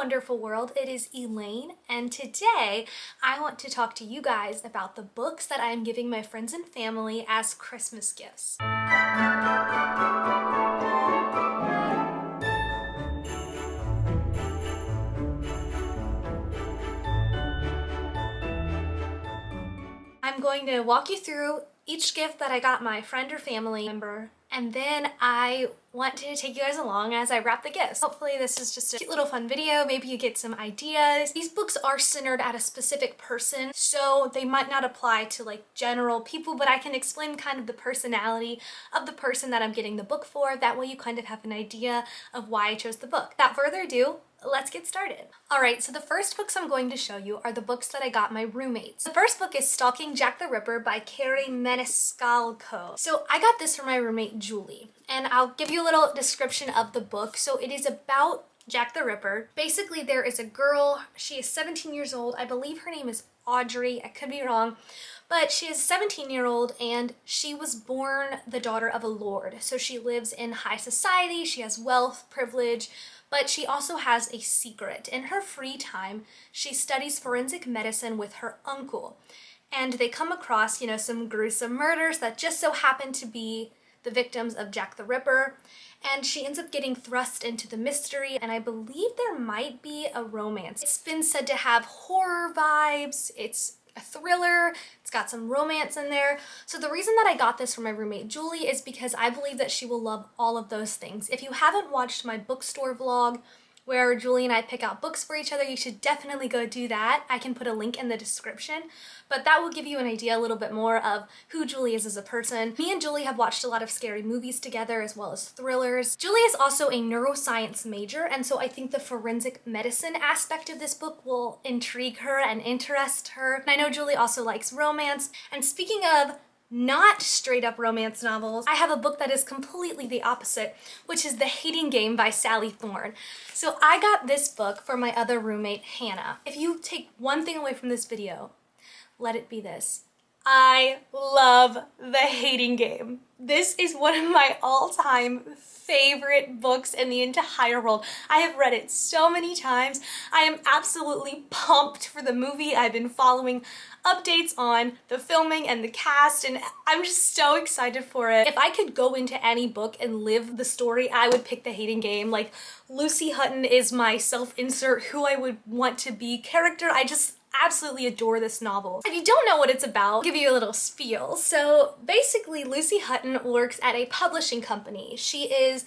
wonderful world. It is Elayne, and today I want to talk to you guys about the books that I am giving my friends and family as Christmas gifts. I'm going to walk you through each gift that I got my friend or family member, and then I want to take you guys along as I wrap the gifts. Hopefully this is just a cute little fun video. Maybe you get some ideas. These books are centered at a specific person, so they might not apply to like general people, but I can explain kind of the personality of the person that I'm getting the book for. That way you kind of have an idea of why I chose the book. Without further ado, let's get started. Alright, so the first books I'm going to show you are the books that I got my roommates. The first book is Stalking Jack the Ripper by Carrie Maniscalco. So I got this from my roommate Julie, and I'll give you a little description of the book. So it is about Jack the Ripper. Basically, there is a girl, she is 17 years old. I believe her name is Audrey, I could be wrong. But she is a 17-year-old and she was born the daughter of a lord. So she lives in high society, she has wealth, privilege, but she also has a secret. In her free time, she studies forensic medicine with her uncle. And they come across, you know, some gruesome murders that just so happen to be the victims of Jack the Ripper. And she ends up getting thrust into the mystery, and I believe there might be a romance. It's been said to have horror vibes, it's a thriller, it's got some romance in there. So the reason that I got this from my roommate Julie is because I believe that she will love all of those things. If you haven't watched my bookstore vlog where Julie and I pick out books for each other, you should definitely go do that. I can put a link in the description, but that will give you an idea a little bit more of who Julie is as a person. Me and Julie have watched a lot of scary movies together as well as thrillers. Julie is also a neuroscience major, and so I think the forensic medicine aspect of this book will intrigue her and interest her. And I know Julie also likes romance, and speaking of not straight up romance novels, I have a book that is completely the opposite, which is The Hating Game by Sally Thorne. So I got this book for my other roommate, Hannah. If you take one thing away from this video, let it be this. I love The Hating Game. This is one of my all-time favorite books in the entire world. I have read it so many times. I am absolutely pumped for the movie. I've been following updates on the filming and the cast, and I'm just so excited for it. If I could go into any book and live the story, I would pick The Hating Game. Like, Lucy Hutton is my self-insert who I would want to be character. I just absolutely adore this novel. If you don't know what it's about, I'll give you a little spiel. So basically, Lucy Hutton works at a publishing company. She is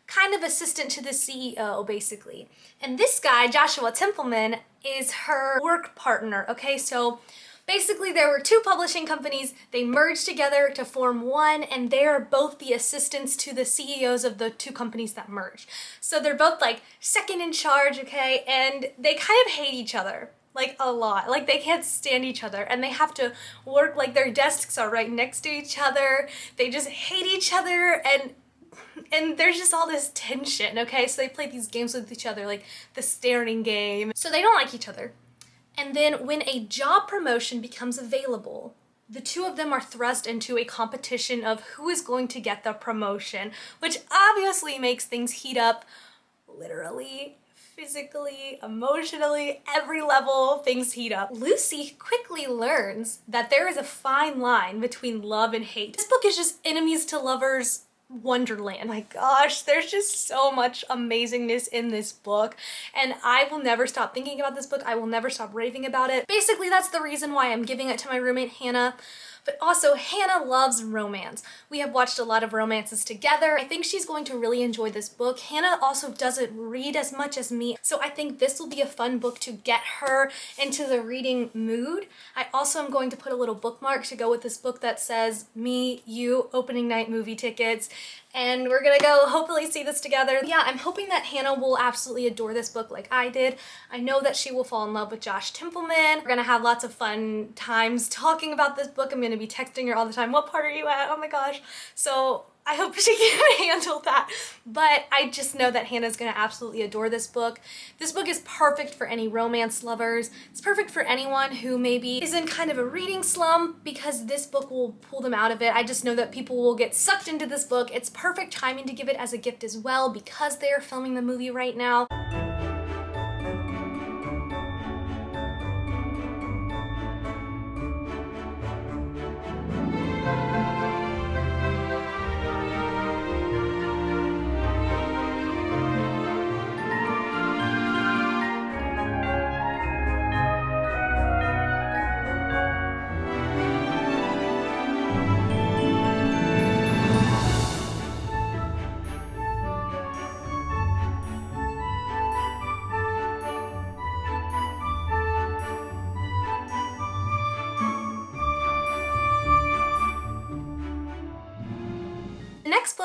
kind of assistant to the CEO, basically. And this guy, Joshua Templeman, is her work partner, okay? So basically, there were two publishing companies. They merged together to form one, and they are both the assistants to the CEOs of the two companies that merged. So they're both like second in charge, okay? And they kind of hate each other. Like a lot. Like they can't stand each other, and they have to work like their desks are right next to each other. They just hate each other, and there's just all this tension, okay? So they play these games with each other, like the staring game. So they don't like each other. And then when a job promotion becomes available, the two of them are thrust into a competition of who is going to get the promotion, which obviously makes things heat up literally, physically, emotionally, every level, things heat up. Lucy quickly learns that there is a fine line between love and hate. This book is just enemies to lovers wonderland. My gosh, there's just so much amazingness in this book, and I will never stop thinking about this book. I will never stop raving about it. Basically, that's the reason why I'm giving it to my roommate Hannah. But also, Hannah loves romance. We have watched a lot of romances together. I think she's going to really enjoy this book. Hannah also doesn't read as much as me, so I think this will be a fun book to get her into the reading mood. I also am going to put a little bookmark to go with this book that says, "Me, You, opening night movie tickets." And we're gonna go hopefully see this together. Yeah, I'm hoping that Hannah will absolutely adore this book like I did. I know that she will fall in love with Josh Templeman. We're gonna have lots of fun times talking about this book. I'm gonna be texting her all the time. What part are you at? Oh my gosh. So I hope she can handle that. But I just know that Hannah's gonna absolutely adore this book. This book is perfect for any romance lovers. It's perfect for anyone who maybe is in kind of a reading slump, because this book will pull them out of it. I just know that people will get sucked into this book. It's perfect timing to give it as a gift as well, because they are filming the movie right now.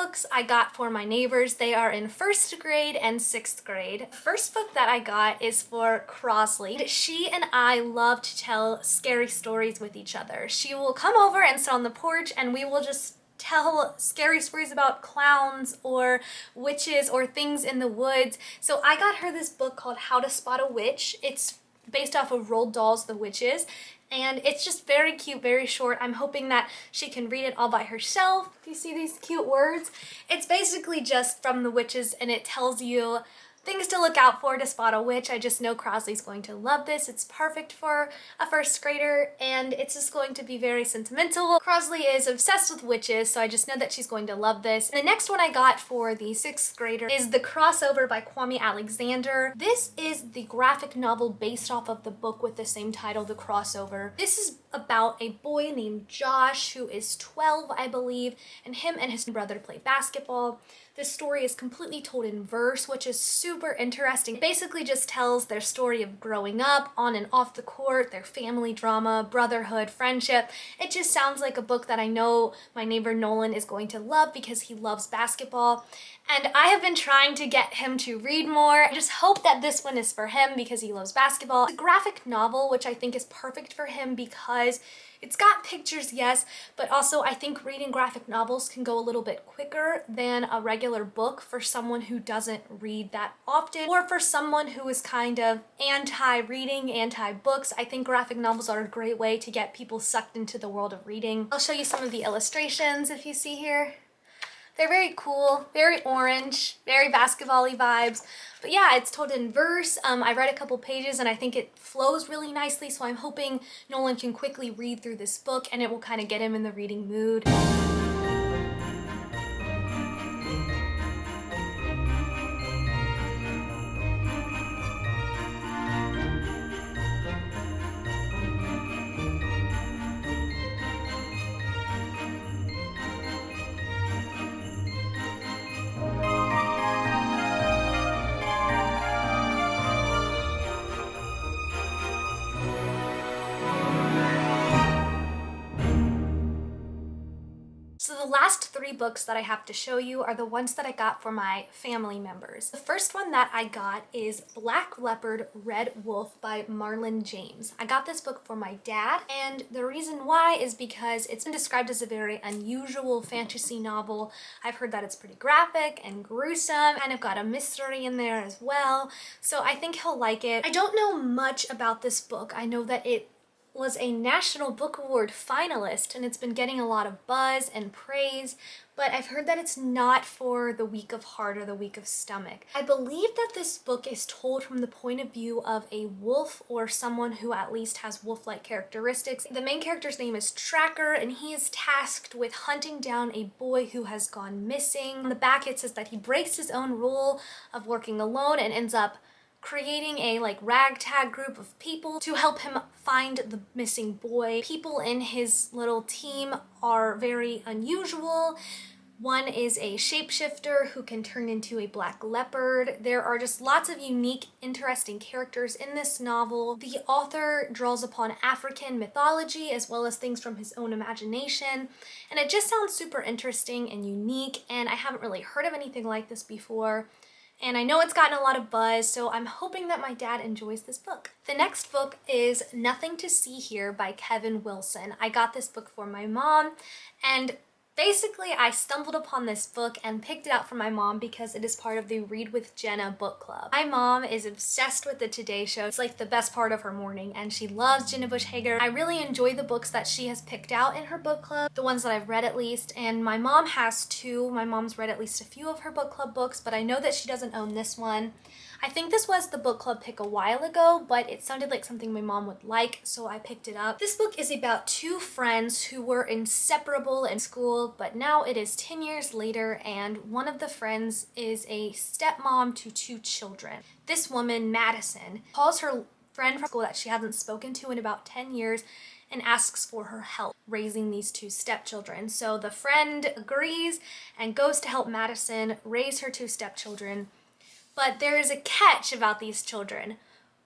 books I got for my neighbors. They are in 1st grade and 6th grade. The first book that I got is for Crosley. She and I love to tell scary stories with each other. She will come over and sit on the porch and we will just tell scary stories about clowns or witches or things in the woods. So I got her this book called How to Spot a Witch. It's based off of Roald Dahl's The Witches, and it's just very cute, very short. I'm hoping that she can read it all by herself. If you see these cute words, it's basically just from The Witches, and it tells you things to look out for to spot a witch. I just know Crosley's going to love this. It's perfect for a 1st grader, and it's just going to be very sentimental. Crosley is obsessed with witches, so I just know that she's going to love this. And the next one I got for the 6th grader is The Crossover by Kwame Alexander. This is the graphic novel based off of the book with the same title, The Crossover. This is about a boy named Josh who is 12, I believe, and him and his brother play basketball. This story is completely told in verse, which is super interesting. It basically just tells their story of growing up, on and off the court, their family drama, brotherhood, friendship. It just sounds like a book that I know my neighbor Nolan is going to love because he loves basketball. And I have been trying to get him to read more. I just hope that this one is for him because he loves basketball. It's a graphic novel, which I think is perfect for him because it's got pictures, yes, but also I think reading graphic novels can go a little bit quicker than a regular book for someone who doesn't read that often, or for someone who is kind of anti-reading, anti-books. I think graphic novels are a great way to get people sucked into the world of reading. I'll show you some of the illustrations if you see here. They're very cool, very orange, very basketball-y vibes. But yeah, it's told in verse. I read a couple pages and I think it flows really nicely, so I'm hoping Nolan can quickly read through this book and it will kind of get him in the reading mood. So the last 3 books that I have to show you are the ones that I got for my family members. The first one that I got is Black Leopard, Red Wolf by Marlon James. I got this book for my dad, and the reason why is because it's been described as a very unusual fantasy novel. I've heard that it's pretty graphic and gruesome, and I've got a mystery in there as well, so I think he'll like it. I don't know much about this book. I know that it was a National Book Award finalist and it's been getting a lot of buzz and praise, but I've heard that it's not for the weak of heart or the weak of stomach. I believe that this book is told from the point of view of a wolf or someone who at least has wolf-like characteristics. The main character's name is Tracker and he is tasked with hunting down a boy who has gone missing. On the back it says that he breaks his own rule of working alone and ends up creating a ragtag group of people to help him find the missing boy. People in his little team are very unusual. One is a shapeshifter who can turn into a black leopard. There are just lots of unique, interesting characters in this novel. The author draws upon African mythology as well as things from his own imagination, and it just sounds super interesting and unique, and I haven't really heard of anything like this before. And I know it's gotten a lot of buzz, so I'm hoping that my dad enjoys this book. The next book is Nothing to See Here by Kevin Wilson. I got this book for my mom, and basically I stumbled upon this book and picked it out for my mom because it is part of the Read with Jenna book club. My mom is obsessed with the Today Show. It's like the best part of her morning, and she loves Jenna Bush Hager. I really enjoy the books that she has picked out in her book club, the ones that I've read at least, and my mom has too. My mom's read at least a few of her book club books, but I know that she doesn't own this one. I think this was the book club pick a while ago, but it sounded like something my mom would like, so I picked it up. This book is about 2 friends who were inseparable in school, but now it is 10 years later, and one of the friends is a stepmom to 2 children. This woman, Madison, calls her friend from school that she hasn't spoken to in about 10 years and asks for her help raising these 2 stepchildren. So the friend agrees and goes to help Madison raise her 2 stepchildren. But there is a catch about these children.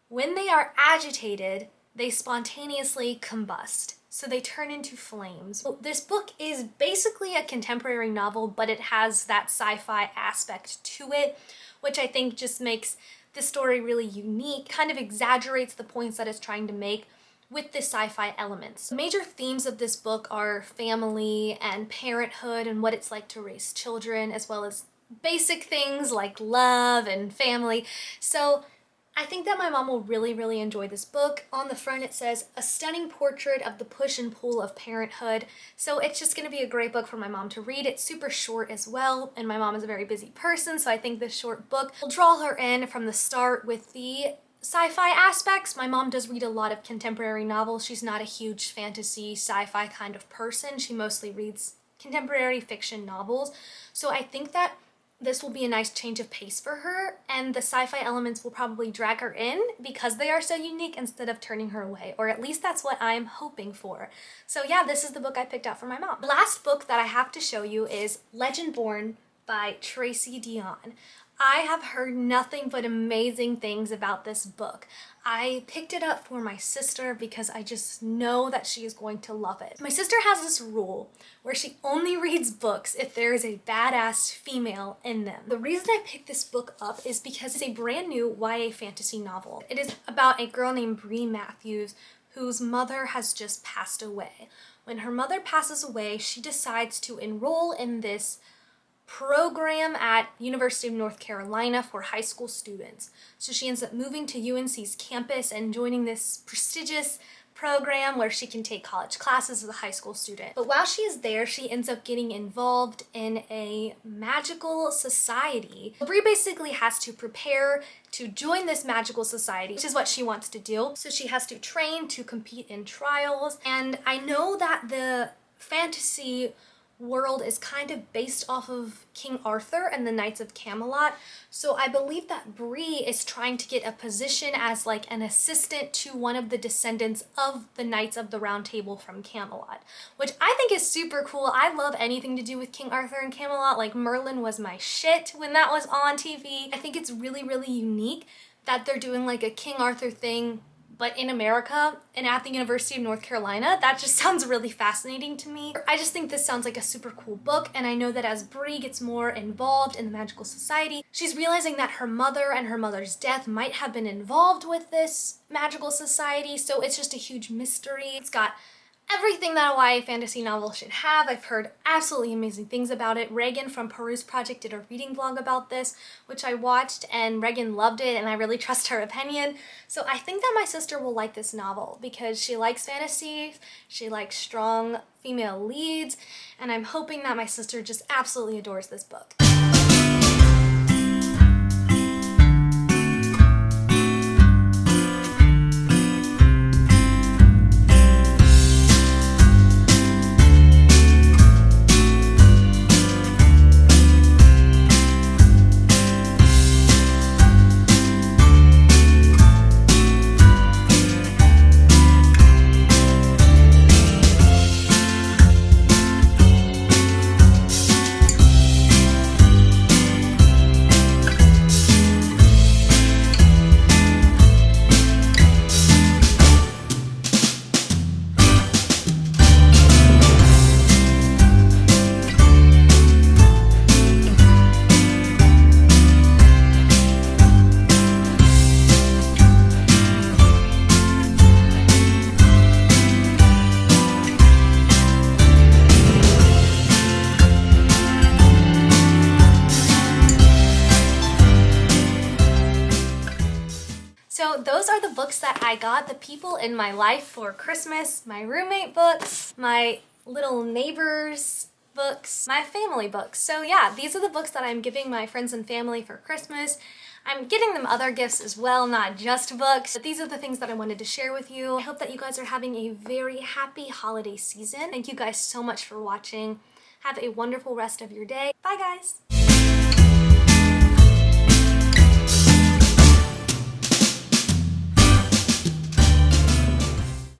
When they are agitated, they spontaneously combust. so they turn into flames. So this book is basically a contemporary novel, but it has that sci-fi aspect to it, which I think just makes this story really unique, kind of exaggerates the points that it's trying to make with the sci-fi elements. The major themes of this book are family and parenthood and what it's like to raise children, as well as basic things like love and family. So I think that my mom will really enjoy this book. On the front it says, a stunning portrait of the push and pull of parenthood. So it's just gonna be a great book for my mom to read. It's super short as well, and my mom is a very busy person, so I think this short book will draw her in from the start with the sci-fi aspects. My mom does read a lot of contemporary novels. She's not a huge fantasy sci-fi kind of person. She mostly reads contemporary fiction novels. So I think that this will be a nice change of pace for her, and the sci-fi elements will probably drag her in because they are so unique instead of turning her away, or at least that's what I'm hoping for. So yeah, this is the book I picked out for my mom. The last book that I have to show you is Legend Born by Tracy Deonn. I have heard nothing but amazing things about this book. I picked it up for my sister because I just know that she is going to love it. My sister has this rule where she only reads books if there is a badass female in them. The reason I picked this book up is because it's a brand new YA fantasy novel. It is about a girl named Bree Matthews whose mother has just passed away. When her mother passes away, she decides to enroll in this program at University of North Carolina for high school students. So she ends up moving to UNC's campus and joining this prestigious program where she can take college classes as a high school student. But while she is there, she ends up getting involved in a magical society. Bree basically has to prepare to join this magical society, which is what she wants to do. So she has to train to compete in trials. And I know that the fantasy world is kind of based off of King Arthur and the Knights of Camelot. So I believe that Bree is trying to get a position as like an assistant to one of the descendants of the Knights of the Round Table from Camelot, which I think is super cool. I love anything to do with King Arthur and Camelot. Like Merlin was my shit when that was on TV. I think it's really unique that they're doing like a King Arthur thing but in America and at the University of North Carolina. That just sounds really fascinating to me. I just think this sounds like a super cool book, and I know that as Bree gets more involved in the magical society, she's realizing that her mother and her mother's death might have been involved with this magical society, so it's just a huge mystery. It's got everything that a YA fantasy novel should have. I've heard absolutely amazing things about it. Reagan from Peruse Project did a reading vlog about this, which I watched, and Reagan loved it, and I really trust her opinion. So I think that my sister will like this novel because she likes fantasy, she likes strong female leads, and I'm hoping that my sister just absolutely adores this book. So those are the books that I got the people in my life for Christmas. My roommate books, my little neighbors books, my family books. So yeah, these are the books that I'm giving my friends and family for Christmas. I'm getting them other gifts as well, not just books, but these are the things that I wanted to share with you. I hope that you guys are having a very happy holiday season. Thank you guys so much for watching. Have a wonderful rest of your day. Bye guys!